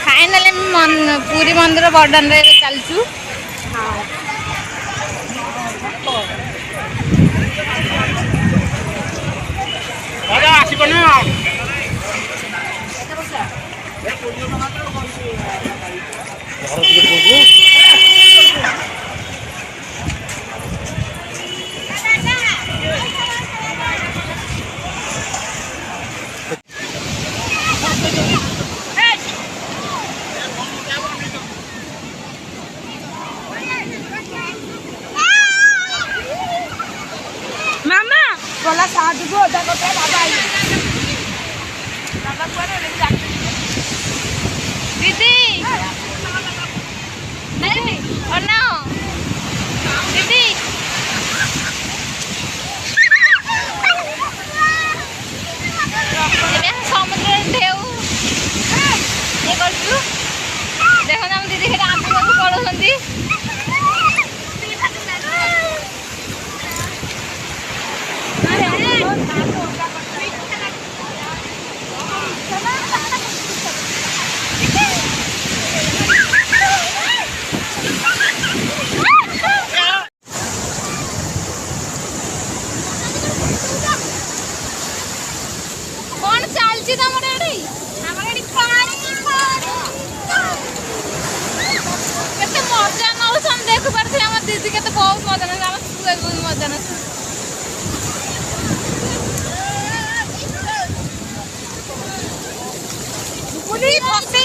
finally Puri मंदिर burden रे चलचु मामा बोला साधु को उधर को बाबा आई बाबा को दीदी नहीं और ना दीदी समुद्र ढेउ ये करछु देखो ना दीदी के आंटी को पड़ोसंती दीदी के तो बहुत मजा ना बहुत मजा ना पुलिस